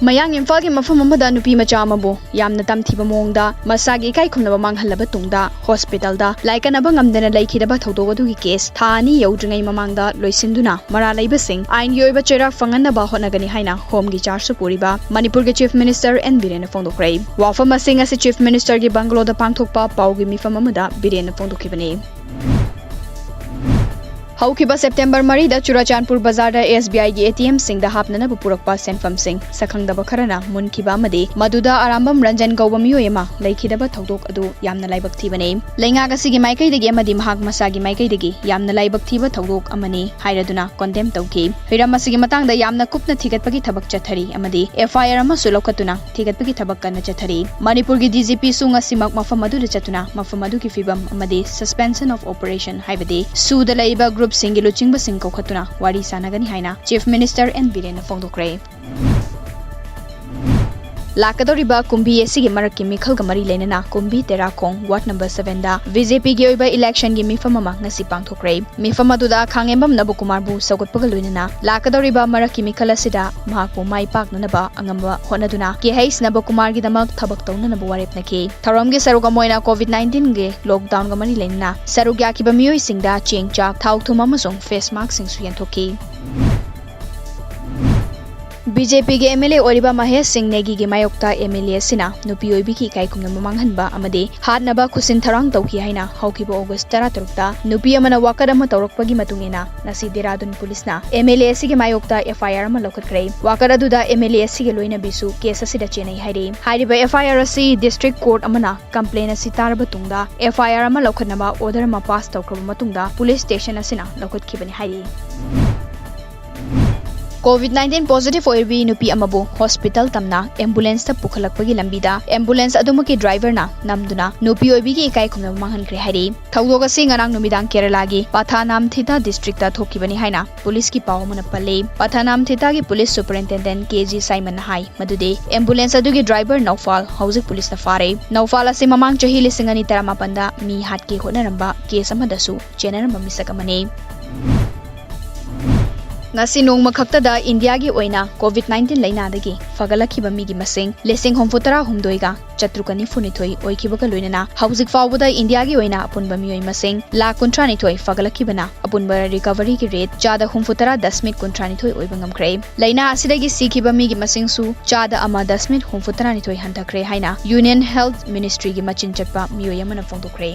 ꯃꯌꯥꯡ ꯏꯝꯐꯥꯜꯒꯤ ꯃꯐꯝ ꯑꯃꯗ ꯅꯨꯄꯤ ꯃꯆꯥ ꯑꯃꯕꯨ ꯌꯥꯝꯅ ꯇꯝꯊꯤꯕ ꯃꯑꯣꯡꯗ ꯃꯁꯥꯒꯤ ꯏꯀꯥꯏ ꯈꯨꯝꯅꯕ ꯃꯥꯡꯍꯜꯂꯕ ꯇꯨꯡꯗ ꯍꯣꯁꯄꯤꯇꯥꯜꯗ ꯂꯥꯏꯀꯠꯅꯕ ꯉꯝꯗꯅ ꯂꯩꯈꯤꯗꯕ ꯊꯧꯗꯣꯛ ꯑꯗꯨꯒꯤ ꯀꯦꯁ ꯊꯥ 2 ꯌꯧꯗ꯭ꯔꯤꯉꯩ ꯃꯃꯥꯡꯗ ꯂꯣꯏꯁꯤꯟꯗꯨꯅ ꯃꯔꯥ ꯂꯩꯕꯁꯤꯡ ꯑꯥꯏꯟꯒꯤ ꯑꯣꯏꯕ ꯆꯩꯔꯥꯛ ꯐꯪꯍꯟꯅꯕ ꯍꯣꯠꯅꯒꯅꯤ ꯍꯥꯏꯅ ꯍꯣꯝꯒꯤ ꯆꯥꯔꯖꯁꯨ ꯄꯨꯔꯤꯕ ꯃꯅꯤꯄꯨꯔꯒꯤ ꯆꯤꯐ ꯃꯤꯅꯤꯁꯇꯔ ꯑꯦꯟ ꯕꯤꯔꯦꯟꯅ ꯐꯣꯡꯗꯣꯛꯈ꯭ꯔꯦ꯫ ꯋꯥꯐꯝ ꯑꯁꯤ ꯉꯁꯤ ꯆꯤꯐ ꯃꯤꯅꯤꯁꯇꯔꯒꯤ ꯕꯪꯒꯂꯣꯗ ꯄꯥꯡꯊꯣꯛꯄ ꯄꯥꯎꯒꯤ ꯃꯤꯐꯝ ꯑꯃꯗ ꯕꯤꯔꯦꯟꯅ ꯐꯣꯡꯗꯣꯛꯈꯤꯕꯅꯤ꯫ ꯍꯧꯈꯤꯕ ꯁꯦꯞꯇꯦꯝꯕꯔ 3ꯗ ꯆꯨꯔꯥꯆꯥꯟꯄꯨꯔ ꯕꯖꯥꯔꯗ SBI ꯒꯤ ATM ꯁꯤꯡꯗ ꯍꯥꯞꯅꯅꯕ ꯄꯨꯔꯛꯄ ꯁꯦꯟꯐꯝꯁꯤꯡ ꯁꯛꯈꯪꯗꯕ ꯈꯔꯅ ꯃꯨꯟꯈꯤꯕ ꯑꯃꯗꯤ ꯃꯗꯨꯗ ꯑꯔꯥꯝꯕꯝ ꯔꯟꯖꯟ ꯀꯧꯕ ꯃꯤꯑꯣꯏ ꯑꯃ ꯂꯩꯈꯤꯗꯕ ꯊꯧꯗꯣꯛ ꯑꯗꯨ ꯌꯥꯝꯅ ꯂꯥꯏꯕꯛ ꯊꯤꯕꯅꯤ꯫ ꯂꯩꯉꯥꯛ ꯑꯁꯤꯒꯤ ꯃꯥꯏꯀꯩꯗꯒꯤ ꯑꯃꯗꯤ ꯃꯍꯥꯛ ꯃꯁꯥꯒꯤ ꯃꯥꯏꯀꯩꯗꯒꯤ ꯌꯥꯝꯅ ꯂꯥꯏꯕꯛ ꯊꯤꯕ ꯊꯧꯗꯣꯛ ꯑꯃꯅꯤ ꯍꯥꯏꯔꯗꯨꯅ ꯀꯣꯟꯗꯦꯝ ꯇꯧꯈꯤ꯫ ꯍꯤꯔꯝ ꯑꯁꯤꯒꯤ ꯃꯇꯥꯡꯗ ꯌꯥꯝꯅ ꯀꯨꯞꯅ ꯊꯤꯒꯠꯄꯒꯤ ꯊꯕꯛ ꯆꯠꯊꯔꯤ ꯑꯃꯗꯤ FIR ꯑꯃꯁꯨ ꯂꯧꯈꯠꯇꯨꯅ ꯊꯤꯒꯠꯄꯒꯤ ꯊꯕꯛ ꯀꯟꯅ ꯆꯠꯊꯔꯤ꯫ ꯃꯅꯤꯄꯨꯔꯒꯤ DGPꯁꯨ ꯉꯁꯤꯃꯛ ꯃꯐꯝ ꯑꯗꯨꯗ ꯆꯠꯇꯨꯅ ꯃꯐꯝ ꯑꯗꯨꯒꯤ ꯐꯤꯚꯝ ꯑꯃꯗꯤ ꯁꯁꯄꯦꯟꯁꯟ ꯑꯣꯐ ꯑꯣꯄꯔꯦꯁꯟ ꯍꯥꯏꯕꯗꯤ ꯁꯨꯗ ꯂꯩꯕ ꯒ꯭ꯔꯨꯞꯁꯤꯡꯒꯤ ꯂꯨꯆꯤꯡꯕꯁꯤꯡ ꯀꯧꯈꯠꯇꯨꯅ ꯋꯥꯔꯤ ꯁꯥꯟꯅꯒꯅꯤ ꯍꯥꯏꯅ ꯆꯤꯐ ꯃꯤꯅꯤꯁꯇꯔ ꯑꯦꯟ ꯕꯤꯔꯦꯟꯅ ꯐꯣꯡꯗꯣꯛꯈ꯭ꯔꯦ꯫ ꯂꯥꯛꯀꯗꯧꯔꯤꯕ ꯀꯨꯝꯕꯤ ꯑꯁꯤꯒꯤ ꯃꯔꯛꯀꯤ ꯃꯤꯈꯜꯒ ꯃꯔꯤ ꯂꯩꯅꯅ ꯀꯨꯝꯕꯤ ꯇꯦꯔꯥꯈꯣꯡ ꯋꯥꯔꯗ ꯅꯝꯕꯔ 7ꯗ BJPꯒꯤ ꯑꯣꯏꯕ ꯏꯂꯦꯛꯁꯟꯒꯤ ꯃꯤꯐꯝ ꯑꯃ ꯉꯁꯤ ꯄꯥꯡꯊꯣꯛꯈ꯭ꯔꯦ꯫ ꯃꯤꯐꯝ ꯑꯗꯨꯗ ꯈꯥꯡꯉꯦꯝꯕꯝ ꯅꯕꯀꯨꯃꯥꯔꯕꯨ ꯁꯧꯒꯠꯄꯒ ꯂꯣꯏꯅꯅ ꯂꯥꯛꯀꯗꯧꯔꯤꯕ ꯃꯔꯛꯀꯤ ꯃꯤꯈꯜ ꯑꯁꯤꯗ ꯃꯍꯥꯛꯄꯨ ꯃꯥꯏ ꯄꯥꯛꯅꯅꯕ ꯑꯉꯝꯕ ꯍꯣꯠꯅꯗꯨꯅ KH ꯅꯕꯀꯨꯃꯥꯔꯒꯤꯗꯃꯛ ꯊꯕꯛ ꯇꯧꯅꯅꯕ ꯋꯥꯔꯦꯞꯅꯈꯤ꯫ ꯊꯧꯔꯝꯒꯤ ꯁꯔꯨꯛ ꯑꯃ ꯑꯣꯏꯅ COVID-19ꯒꯤ ꯂꯣꯛꯗꯥꯎꯟꯒ ꯃꯔꯤ ꯂꯩꯅꯅ ꯁꯔꯨꯛ ꯌꯥꯈꯤꯕ ꯃꯤꯑꯣꯏꯁꯤꯡꯗ ꯆꯦꯡ ꯆꯥꯛ ꯊꯥꯎ ꯊꯨꯝ ꯑꯃꯁꯨꯡ ꯐꯦꯁ ꯃꯥस्कꯁꯤꯡꯁꯨ ꯌꯦꯟꯊꯣꯛꯈꯤ꯫ BJPꯒꯤ MLA ꯑꯣꯏꯔꯤꯕ ꯃꯍꯦꯁ ꯁꯤꯡ ꯅꯦꯒꯤꯒꯤ ꯃꯥꯌꯣꯛꯇ MLA ꯑꯁꯤꯅ ꯅꯨꯄꯤ ꯑꯣꯏꯕꯤꯒꯤ ꯏꯀꯥꯏ ꯈꯨꯝꯅꯕ ꯃꯥꯡꯍꯟꯕ ꯑꯃꯗꯤ ꯍꯥꯠꯅꯕ ꯈꯨꯠꯁꯤꯟ ꯊꯧꯔꯥꯡ ꯇꯧꯈꯤ ꯍꯥꯏꯅ ꯍꯧꯈꯤꯕ ꯑꯣꯒꯁꯠ 13ꯗ ꯅꯨꯄꯤ ꯑꯃꯅ ꯋꯥꯀꯠ ꯑꯃ ꯇꯧꯔꯛꯄꯒꯤ ꯃꯇꯨꯡꯏꯟꯅ ꯉꯁꯤ ꯗꯦꯔꯥꯗꯨꯟ ꯄꯨꯂꯤꯁꯅ MLA ꯑꯁꯤꯒꯤ ꯃꯥꯌꯣꯛꯇ FIR ꯑꯃ ꯂꯧꯈꯠꯈ꯭ꯔꯦ꯫ ꯋꯥꯀꯠ ꯑꯗꯨꯗ MLA ꯑꯁꯤꯒꯤ ꯂꯣꯏꯅꯕꯤꯁꯨ ꯀꯦꯁ ꯑꯁꯤꯗ ꯆꯦꯟꯅꯩ ꯍꯥꯏꯔꯤ꯫ ꯍꯥꯏꯔꯤꯕ FIR ꯑꯁꯤ ꯗꯤꯁꯇ꯭ꯔꯤꯛ ꯀꯣꯔꯠ ꯑꯃꯅ ꯀꯝꯄ꯭ꯂꯦꯟ ꯑꯁꯤ ꯇꯥꯔꯕ ꯇꯨꯡꯗ FIR ꯑꯃ ꯂꯧꯈꯠꯅꯕ ꯑꯣꯔꯗꯔ ꯑꯃ ꯄꯥꯁ ꯇꯧꯈ꯭ꯔꯕ ꯃꯇꯨꯡꯗ ꯄꯨꯂꯤꯁ ꯁ꯭ꯇꯦꯁꯟ ꯑꯁꯤꯅ ꯂꯧꯈꯠꯈꯤꯕꯅꯤ ꯍꯥꯏꯔꯤ꯫ COVID-19 ꯄꯣꯖꯤꯇꯤꯚ ꯑꯣꯏꯔꯕꯤ ꯅꯨꯄꯤ ꯑꯃꯕꯨ ꯍꯣꯁꯄꯤꯇꯥꯜ ꯇꯝꯅ ꯑꯦꯝꯕꯨꯂꯦꯟꯁꯇ ꯄꯨꯈꯠꯂꯛꯄꯒꯤ ꯂꯝꯕꯤꯗ ꯑꯦꯝꯕꯨꯂꯦꯟꯁ ꯑꯗꯨꯃꯛꯀꯤ ꯗ꯭ꯔꯥꯏꯚꯔꯅ ꯅꯝꯗꯨꯅ ꯅꯨꯄꯤ ꯑꯣꯏꯕꯤꯒꯤ ꯏꯀꯥꯏ ꯈꯨꯝꯅꯕ ꯃꯥꯡꯍꯟꯈ꯭ꯔꯦ ꯍꯥꯏꯔꯤ꯫ ꯊꯧꯗꯣꯛ ꯑꯁꯤ ꯉꯔꯥꯡ ꯅꯨꯃꯤꯗꯥꯡ ꯀꯦꯔꯂꯥꯒꯤ ꯄꯊꯥꯅꯥꯝꯊꯤꯇꯥ ꯗꯤꯁꯇ꯭ꯔꯤꯛꯇ ꯊꯣꯛꯈꯤꯕꯅꯤ ꯍꯥꯏꯅ ꯄꯨꯂꯤꯁꯀꯤ ꯄꯥꯎ ꯑꯃꯅ ꯄꯜꯂꯤ꯫ ꯄꯊꯥꯅꯥꯝꯊꯤꯇꯥꯒꯤ ꯄꯨꯂꯤꯁ ꯁꯨꯄꯔꯤꯟꯇꯦꯟꯗꯦꯟꯠ KG ꯁꯥꯏꯃꯟꯅ ꯍꯥꯏ ꯃꯗꯨꯗꯤ ꯑꯦꯝꯕꯨꯂꯦꯟꯁ ꯑꯗꯨꯒꯤ ꯗ꯭ꯔꯥꯏꯚꯔ ꯅꯧꯐꯥꯜ ꯍꯧꯖꯤꯛ ꯄꯨꯂꯤꯁꯅ ꯐꯥꯔꯦ꯫ ꯅꯧꯐꯥꯜ ꯑꯁꯤ ꯃꯃꯥꯡ ꯆꯍꯤ 2018ꯗ ꯃꯤ ꯍꯥꯠꯀꯦ ꯍꯣꯠꯅꯔꯝꯕ ꯀꯦꯁ ꯑꯃꯗꯁꯨ ꯆꯦꯟꯅꯔꯝꯕ ꯃꯤꯁꯛ ꯑꯃꯅꯤ꯫ ꯉꯁꯤ ꯅꯣꯡꯃ ꯈꯛꯇꯗ ꯏꯟꯗꯤꯌꯥꯒꯤ ꯑꯣꯏꯅ COVID-19 ꯂꯩꯅꯥꯗꯒꯤ ꯐꯒꯠꯂꯛꯈꯤꯕ ꯃꯤꯒꯤ ꯃꯁꯤꯡ 69,992 ꯑꯣꯏꯈꯤꯕꯒ ꯂꯣꯏꯅꯅ ꯍꯧꯖꯤꯛ ꯐꯥꯎꯕꯗ ꯏꯟꯗꯤꯌꯥꯒꯤ ꯑꯣꯏꯅ ꯑꯄꯨꯟꯕ ꯃꯤꯑꯣꯏ ꯃꯁꯤꯡ 1,32,000 ꯐꯒꯠꯂꯛꯈꯤꯕꯅ ꯑꯄꯨꯟꯕ ꯔꯤꯀቨꯔꯤꯒꯤ ꯔꯦꯠ 60.12% ꯑꯣꯏꯕ ꯉꯝꯈ꯭ꯔꯦ꯫ ꯂꯩꯅꯥ ꯑꯁꯤꯗꯒꯤ ꯁꯤꯈꯤꯕ ꯃꯤꯒꯤ ꯃꯁꯤꯡꯁꯨ 1.12% ꯍꯟꯊꯈ꯭ꯔꯦ ꯍꯥꯏꯅ ꯌꯨꯅꯤꯌꯟ ꯍꯦꯜꯊ ꯃꯤꯅꯤꯁꯇ꯭ꯔꯤꯒꯤ ꯃꯆꯤꯟ ꯆꯠꯄ ꯃꯤꯑꯣꯏ ꯑꯃꯅ ꯐꯣꯡꯗꯣꯛꯈ꯭ꯔꯦ꯫